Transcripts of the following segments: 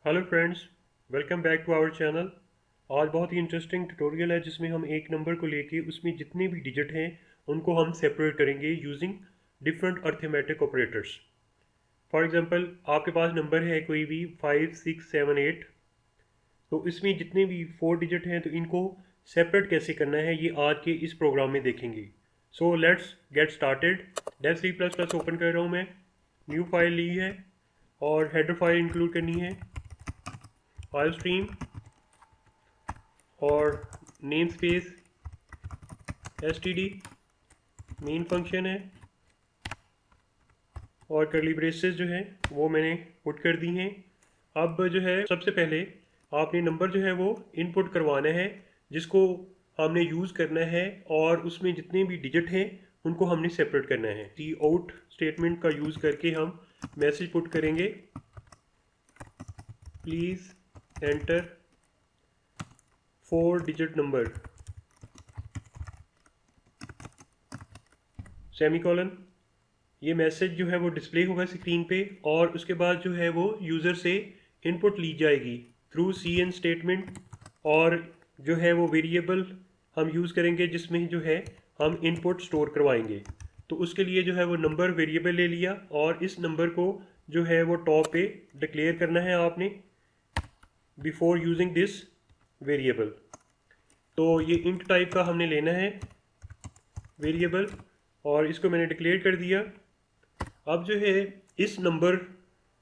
Hello friends, welcome back to our channel. आज बहुत ही interesting tutorial है जिसमें हम एक नंबर को लेके उसमें जितने भी डिजिट हैं उनको हम सेपरेट करेंगे using different arithmetic operators. For example, आपके पास नंबर है कोई भी 5, 6, 7, 8, तो इसमें जितने भी 4 डिजिट हैं तो इनको सेपरेट कैसे करना है ये आज के इस प्रोग्राम में देखेंगे। So let's get started. Dev C++ open कर रहा हूँ मैं, न्यू फाइल ली है और हेडर फाइल इंक्लूड करनी है, फाइल स्ट्रीम और name space std main function है और कर्ली ब्रेसेस जो है वो मैंने पुट कर दी हैं। अब जो है सबसे पहले आपने नंबर जो है वो इनपुट करवाना है जिसको हमने यूज़ करना है और उसमें जितने भी डिजिट हैं उनको हमने सेपरेट करना है। टी आउट स्टेटमेंट का यूज़ करके हम मैसेज पुट करेंगे, please enter 4 digit number semicolon. ये मैसेज जो है वो डिस्प्ले होगा स्क्रीन पे और उसके बाद जो है वो यूज़र से इनपुट ली जाएगी थ्रू cn स्टेटमेंट और जो है वो वेरिएबल हम यूज़ करेंगे जिसमें जो है हम इनपुट स्टोर करवाएंगे। तो उसके लिए जो है वो नंबर वेरिएबल ले लिया और इस नंबर को जो है वो टॉप पे डिक्लेयर करना है आपने बिफोर यूजिंग दिस वेरिएबल। तो ये इंट टाइप का हमने लेना है वेरिएबल और इसको मैंने डिक्लेयर कर दिया। अब जो है इस नंबर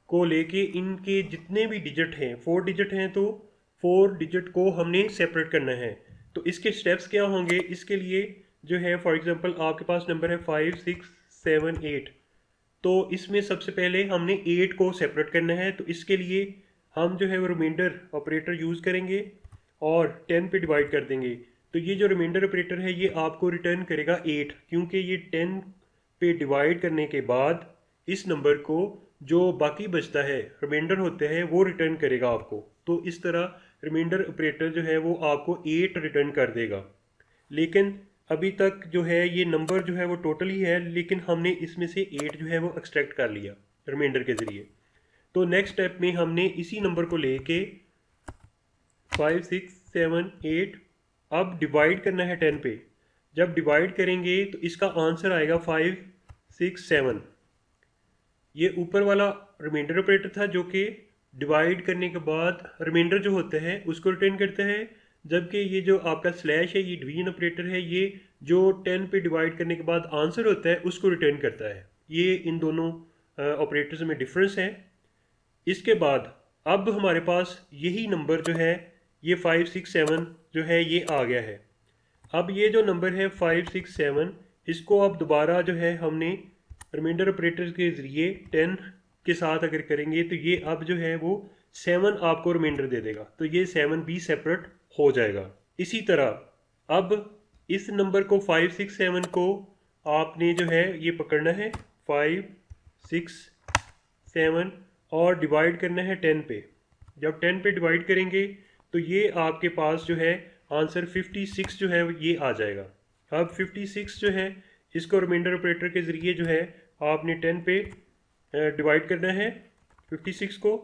को लेके इनके जितने भी डिजिट हैं 4 डिजिट हैं तो 4 डिजिट को हमने सेपरेट करना है। तो इसके स्टेप्स क्या होंगे, इसके लिए जो है फॉर एग्जांपल आपके पास नंबर है 5, 6, 7, 8, तो इसमें सबसे पहले हमने 8 को सेपरेट करना है। तो इसके लिए हम जो है वो रिमाइंडर ऑपरेटर यूज़ करेंगे और 10 पे डिवाइड कर देंगे। तो ये जो रिमाइंडर ऑपरेटर है ये आपको रिटर्न करेगा 8, क्योंकि ये 10 पे डिवाइड करने के बाद इस नंबर को जो बाकी बचता है रिमाइंडर होते हैं वो रिटर्न करेगा आपको। तो इस तरह रिमाइंडर ऑपरेटर जो है वो आपको 8 रिटर्न कर देगा। लेकिन अभी तक जो है ये नंबर जो है वो टोटल ही है, लेकिन हमने इसमें से 8 जो है वो एक्सट्रैक्ट कर लिया रिमाइंडर के ज़रिए। तो नेक्स्ट स्टेप में हमने इसी नंबर को लेके 5, 6, 7, 8 अब डिवाइड करना है 10 पे। जब डिवाइड करेंगे तो इसका आंसर आएगा 5, 6, 7। ये ऊपर वाला रिमाइंडर ऑपरेटर था जो कि डिवाइड करने के बाद रिमाइंडर जो होता है उसको रिटर्न करता है, जबकि ये जो आपका स्लैश है ये डिवीजन ऑपरेटर है, ये जो 10 पे डिवाइड करने के बाद आंसर होता है उसको रिटर्न करता है। ये इन दोनों ऑपरेटर्स में डिफरेंस है। इसके बाद अब हमारे पास यही नंबर जो है ये 5, 6, 7 जो है ये आ गया है। अब ये जो नंबर है 5, 6, 7 इसको अब दोबारा जो है हमने रिमाइंडर ऑपरेटर के ज़रिए 10 के साथ अगर करेंगे तो ये अब जो है वो 7 आपको रिमाइंडर दे देगा, तो ये 7 भी सेपरेट हो जाएगा। इसी तरह अब इस नंबर को 5, 6, 7 को आपने जो है ये पकड़ना है 5, 6, 7 और डिवाइड करना है 10 पे। जब 10 पे डिवाइड करेंगे तो ये आपके पास जो है आंसर 56 जो है ये आ जाएगा। अब 56 जो है इसको रिमाइंडर ऑपरेटर के ज़रिए जो है आपने 10 पे डिवाइड करना है 56 को,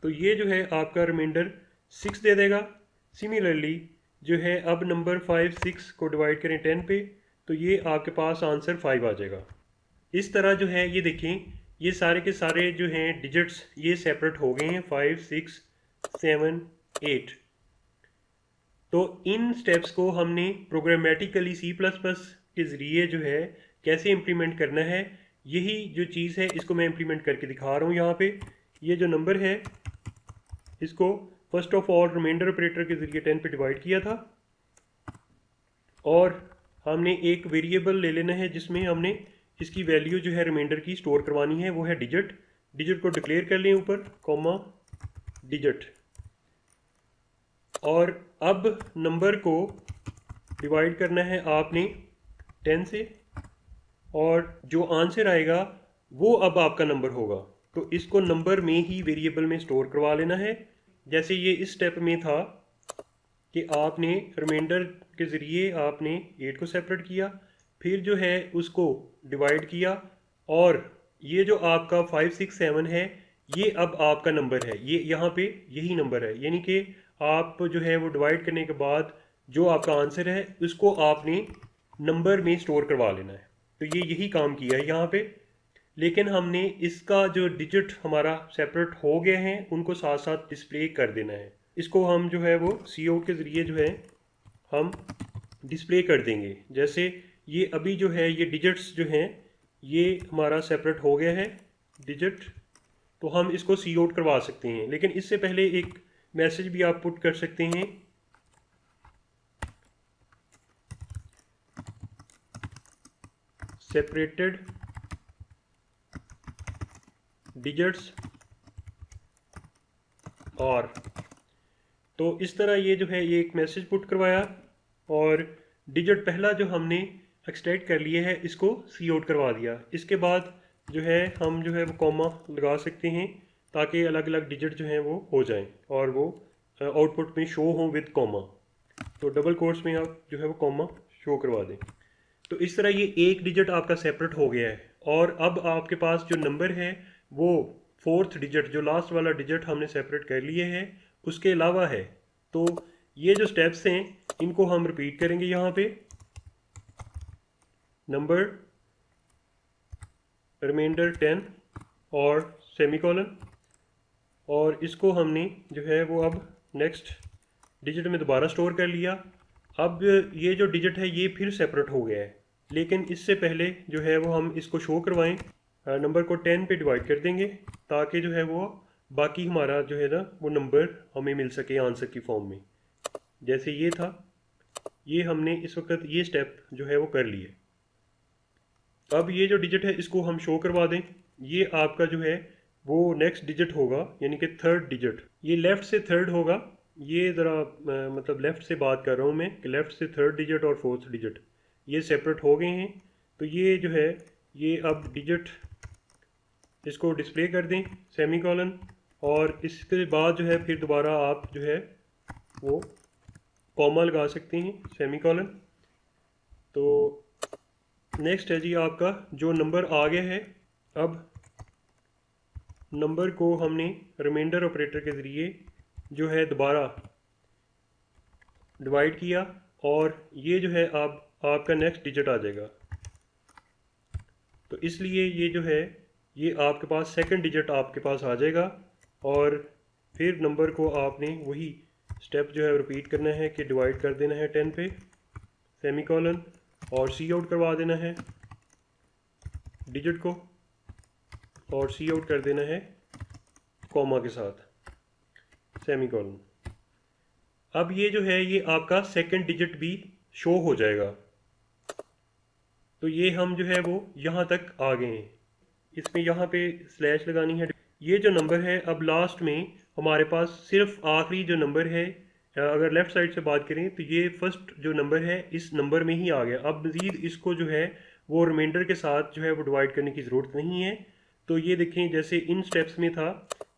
तो ये जो है आपका रिमाइंडर 6 दे देगा। सिमिलरली जो है अब नंबर 5, 6 को डिवाइड करें 10 पे तो ये आपके पास आंसर 5 आ जाएगा। इस तरह जो है ये देखें ये सारे के सारे जो हैं डिजिट्स ये सेपरेट हो गए हैं 5, 6, 7, 8। तो इन स्टेप्स को हमने प्रोग्रामेटिकली C++ के ज़रिए जो है कैसे इम्प्लीमेंट करना है, यही जो चीज़ है इसको मैं इम्प्लीमेंट करके दिखा रहा हूँ। यहाँ पे ये जो नंबर है इसको first of all remainder operator के ज़रिए 10 पे डिवाइड किया था और हमने एक वेरिएबल ले लेना है जिसमें हमने इसकी वैल्यू जो है रिमाइंडर की स्टोर करवानी है, वो है डिजिट। डिजिट को डिक्लेयर कर लें ऊपर कॉमा डिजिट, और अब नंबर को डिवाइड करना है आपने 10 से और जो आंसर आएगा वो अब आपका नंबर होगा। तो इसको नंबर में ही वेरिएबल में स्टोर करवा लेना है। जैसे ये इस स्टेप में था कि आपने रिमाइंडर के ज़रिए आपने 8 को सेपरेट किया, फिर जो है उसको डिवाइड किया और ये जो आपका 5, 6, 7 है ये अब आपका नंबर है, ये यहाँ पे यही नंबर है, यानी कि आप जो है वो डिवाइड करने के बाद जो आपका आंसर है उसको आपने नंबर में स्टोर करवा लेना है। तो ये यही काम किया है यहाँ पे। लेकिन हमने इसका जो डिजिट हमारा सेपरेट हो गए हैं उनको साथ साथ डिस्प्ले कर देना है। इसको हम जो है वो सी आउट के ज़रिए जो है हम डिस्प्ले कर देंगे। जैसे ये अभी जो है ये डिजिट्स जो हैं ये हमारा सेपरेट हो गया है डिजिट, तो हम इसको सी आउट करवा सकते हैं। लेकिन इससे पहले एक मैसेज भी आप पुट कर सकते हैं, सेपरेटेड डिजिट्स और, तो इस तरह ये जो है ये एक मैसेज पुट करवाया और डिजिट पहला जो हमने एक्सट्रैक्ट कर लिए है इसको सी आउट करवा दिया। इसके बाद जो है हम जो है वो कॉमा लगा सकते हैं ताकि अलग अलग डिजिट जो हैं वो हो जाएं और वो आउटपुट में शो हों विद कॉमा। तो डबल कोट्स में आप जो है वो कॉमा शो करवा दें। तो इस तरह ये एक डिजिट आपका सेपरेट हो गया है और अब आपके पास जो नंबर है वो फोर्थ डिजिट, जो लास्ट वाला डिजिट हमने सेपरेट कर लिए है, उसके अलावा है। तो ये जो स्टेप्स हैं इनको हम रिपीट करेंगे यहाँ पे। नंबर, रिमाइंडर 10 और सेमीकोलन, और इसको हमने जो है वो अब नेक्स्ट डिजिट में दोबारा स्टोर कर लिया। अब ये जो डिजिट है ये फिर सेपरेट हो गया है, लेकिन इससे पहले जो है वो हम इसको शो करवाएं। नंबर को 10 पे डिवाइड कर देंगे ताकि जो है वो बाकी हमारा जो है ना वो नंबर हमें मिल सके आंसर की फॉर्म में। जैसे ये था, ये हमने इस वक्त ये स्टेप जो है वो कर लिए। अब ये जो डिजिट है इसको हम शो करवा दें। ये आपका जो है वो नेक्स्ट डिजिट होगा, यानी कि थर्ड डिजिट। ये लेफ़्ट से थर्ड होगा। ये ज़रा मतलब लेफ़्ट से बात कर रहा हूँ मैं कि लेफ़्ट से थर्ड डिजिट और फोर्थ डिजिट ये सेपरेट हो गए हैं। तो ये जो है ये अब डिजिट इसको डिस्प्ले कर दें सेमीकोलन, और इसके बाद जो है फिर दोबारा आप जो है वो कॉमा लगा सकते हैं सेमीकोलन। तो नेक्स्ट है जी आपका जो नंबर आ गया है, अब नंबर को हमने रिमाइंडर ऑपरेटर के ज़रिए जो है दोबारा डिवाइड किया और ये जो है अब आपका नेक्स्ट डिजिट आ जाएगा। तो इसलिए ये जो है ये आपके पास सेकंड डिजिट आपके पास आ जाएगा और फिर नंबर को आपने वही स्टेप जो है रिपीट करना है कि डिवाइड कर देना है 10 पे सेमीकोलन और सी आउट करवा देना है डिजिट को और सी आउट कर देना है कॉमा के साथ सेमीकोलन। अब ये जो है ये आपका सेकंड डिजिट भी शो हो जाएगा। तो ये हम जो है वो यहाँ तक आ गए हैं। इसमें यहाँ पे स्लैश लगानी है। ये जो नंबर है अब लास्ट में हमारे पास सिर्फ आखिरी जो नंबर है, अगर लेफ़्ट साइड से बात करें तो ये फर्स्ट जो नंबर है इस नंबर में ही आ गया। अब मज़ीद इसको जो है वो रिमाइंडर के साथ जो है वो डिवाइड करने की ज़रूरत नहीं है। तो ये देखें जैसे इन स्टेप्स में था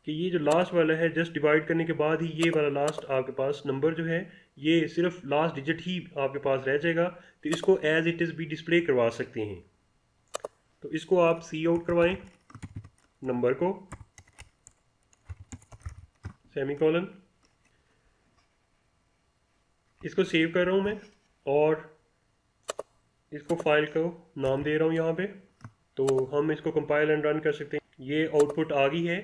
कि ये जो लास्ट वाला है जस्ट डिवाइड करने के बाद ही ये वाला लास्ट आपके पास नंबर जो है ये सिर्फ लास्ट डिजिट ही आपके पास रह जाएगा। तो इसको एज इट इज़ भी डिस्प्ले करवा सकते हैं। तो इसको आप सी आउट करवाएं नंबर को सेमीकोलन, इसको सेव कर रहा हूँ मैं और इसको फाइल को नाम दे रहा हूँ यहाँ पे। तो हम इसको कंपाइल एंड रन कर सकते हैं। ये आउटपुट आ गई है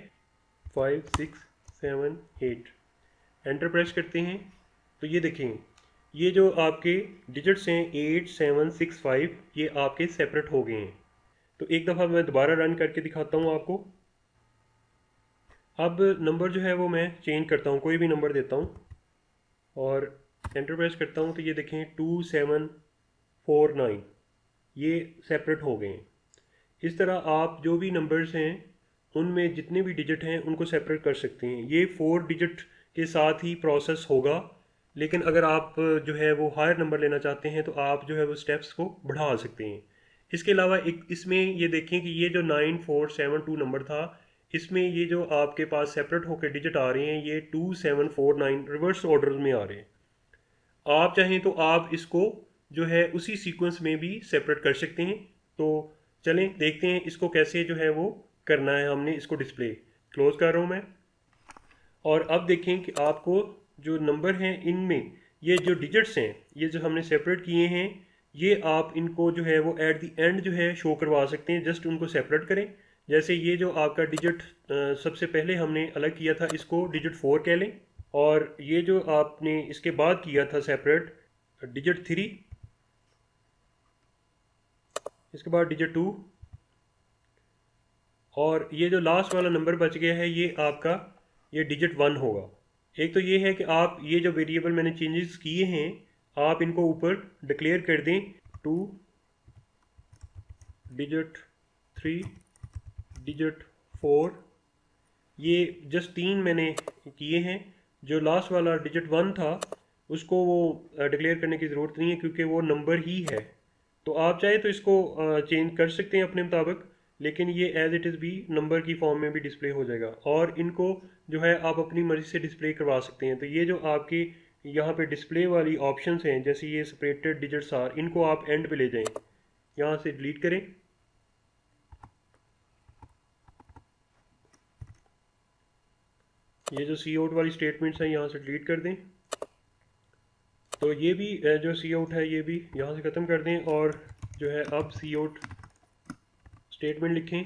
5 6 7 8। एंटर प्रेस करते हैं तो ये देखें ये जो आपके डिजिट्स हैं 8 7 6 5 ये आपके सेपरेट हो गए हैं। तो एक दफ़ा मैं दोबारा रन करके दिखाता हूँ आपको। अब नंबर जो है वो मैं चेंज करता हूँ, कोई भी नंबर देता हूँ और एंटर प्रेस करता हूँ तो ये देखें 2 7 4 9 ये सेपरेट हो गए हैं। इस तरह आप जो भी नंबर्स हैं उनमें जितने भी डिजिट हैं उनको सेपरेट कर सकते हैं। ये 4 डिजिट के साथ ही प्रोसेस होगा, लेकिन अगर आप जो है वो हायर नंबर लेना चाहते हैं तो आप जो है वो स्टेप्स को बढ़ा सकते हैं। इसके अलावा एक इसमें ये देखें कि ये जो 9 4 7 2 नंबर था इसमें ये जो आपके पास सेपरेट होकर डिजिट आ रहे हैं ये 2 7 4 9 रिवर्स ऑर्डर में आ रहे हैं। आप चाहें तो आप इसको जो है उसी सीक्वेंस में भी सेपरेट कर सकते हैं। तो चलें देखते हैं इसको कैसे जो है वो करना है हमने इसको डिस्प्ले। क्लोज कर रहा हूँ मैं। और अब देखें कि आपको जो नंबर हैं इनमें ये जो डिजिट्स हैं ये जो हमने सेपरेट किए हैं, ये आप इनको जो है वो एट द एंड जो है शो करवा सकते हैं। जस्ट उनको सेपरेट करें। जैसे ये जो आपका डिजिट सबसे पहले हमने अलग किया था, इसको डिजिट 4 कह लें। और ये जो आपने इसके बाद किया था सेपरेट, डिजिट 3, इसके बाद डिजिट 2, और ये जो लास्ट वाला नंबर बच गया है ये आपका ये डिजिट 1 होगा। एक तो ये है कि आप ये जो वेरिएबल मैंने चेंजेस किए हैं आप इनको ऊपर डिक्लेयर कर दें, 2, डिजिट 3, डिजिट 4। ये जस्ट 3 मैंने किए हैं। जो लास्ट वाला डिजिट 1 था उसको वो डिक्लेयर करने की ज़रूरत नहीं है क्योंकि वो नंबर ही है। तो आप चाहे तो इसको चेंज कर सकते हैं अपने मुताबिक, लेकिन ये एज इट इज़ भी नंबर की फॉर्म में भी डिस्प्ले हो जाएगा। और इनको जो है आप अपनी मर्ज़ी से डिस्प्ले करवा सकते हैं। तो ये जो आपके यहाँ पे डिस्प्ले वाली ऑप्शंस हैं, जैसे ये सेपरेटेड डिजिट्स आर, इनको आप एंड पे ले जाएं, यहाँ से डिलीट करें। ये जो सी आउट वाली स्टेटमेंट्स हैं यहाँ से डिलीट कर दें। तो ये भी जो सी आउट है ये भी यहाँ से ख़त्म कर दें। और जो है अब सी आउट स्टेटमेंट लिखें,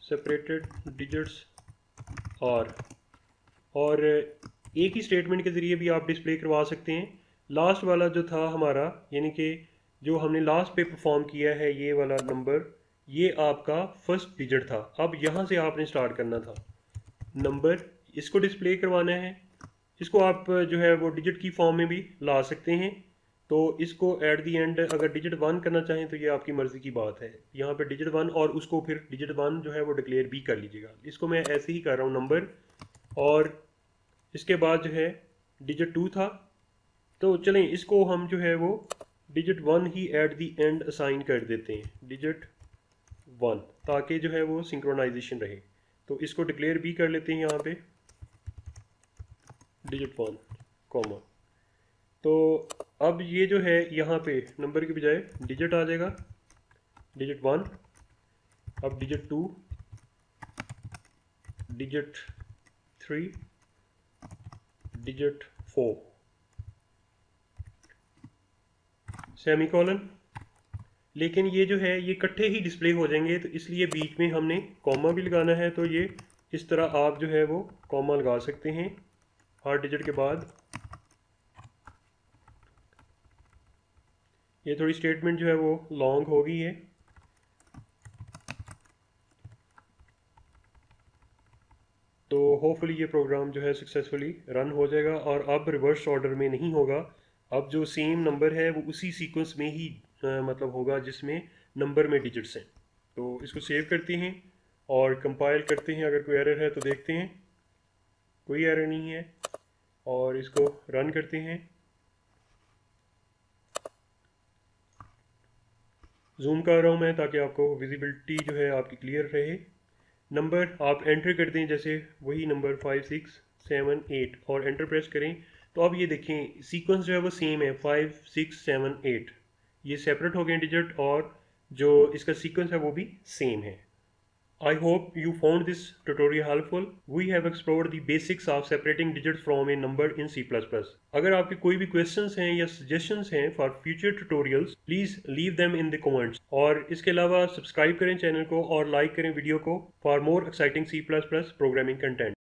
सेपरेटेड डिजिट्स आर, और एक ही स्टेटमेंट के ज़रिए भी आप डिस्प्ले करवा सकते हैं। लास्ट वाला जो था हमारा, यानी कि जो हमने लास्ट पे परफॉर्म किया है, ये वाला नंबर, ये आपका फर्स्ट डिजिट था। अब यहाँ से आपने स्टार्ट करना था नंबर, इसको डिस्प्ले करवाना है। इसको आप जो है वो डिजिट की फॉर्म में भी ला सकते हैं। तो इसको एट दी एंड अगर डिजिट 1 करना चाहें तो ये आपकी मर्ज़ी की बात है। यहाँ पे डिजिट 1 और उसको फिर डिजिट 1 जो है वो डिक्लेयर भी कर लीजिएगा। इसको मैं ऐसे ही कर रहा हूँ नंबर, और इसके बाद जो है डिजिट 2 था। तो चलें इसको हम जो है वो digit 1 he at the and assign कर देते हैं, डिजिट 1, ताकि जो है वो सिंक्रोनाइजेशन रहे। तो इसको डिक्लेयर भी कर लेते हैं यहाँ पे, डिजिट 1, कॉमा। तो अब ये जो है यहाँ पे नंबर के बजाय डिजिट आ जाएगा, डिजिट 1, अब डिजिट 2, डिजिट 3, डिजिट 4, सेमीकोलन। लेकिन ये जो है ये इकट्ठे ही डिस्प्ले हो जाएंगे, तो इसलिए बीच में हमने कॉमा भी लगाना है। तो ये इस तरह आप जो है वो कॉमा लगा सकते हैं हर डिजिट के बाद। ये थोड़ी स्टेटमेंट जो है वो लॉन्ग हो गई है। तो होपफुली ये प्रोग्राम जो है सक्सेसफुली रन हो जाएगा, और अब रिवर्स ऑर्डर में नहीं होगा। अब जो सेम नंबर है वो उसी सीक्वेंस में ही मतलब होगा जिसमें नंबर में डिजिट्स हैं। तो इसको सेव करते हैं और कंपाइल करते हैं। अगर कोई एरर है तो देखते हैं, कोई एरर नहीं है, और इसको रन करते हैं। जूम कर रहा हूँ मैं ताकि आपको विजिबिलिटी जो है आपकी क्लियर रहे। नंबर आप एंटर कर दें, जैसे वही नंबर 5 6 7 8, और एंटर प्रेस करें। तो अब ये देखें सीक्वेंस जो है वो सेम है, 5 6 7 8। ये सेपरेट हो गए डिजिट, और जो इसका सीक्वेंस है वो भी सेम है। I hope you found this tutorial helpful. We have explored the basics of separating digits from a number in C++. अगर आपके कोई भी questions हैं या suggestions हैं for future tutorials, please leave them in the comments. और इसके अलावा सब्सक्राइब करें चैनल को और लाइक करें वीडियो को for more exciting C++ programming content.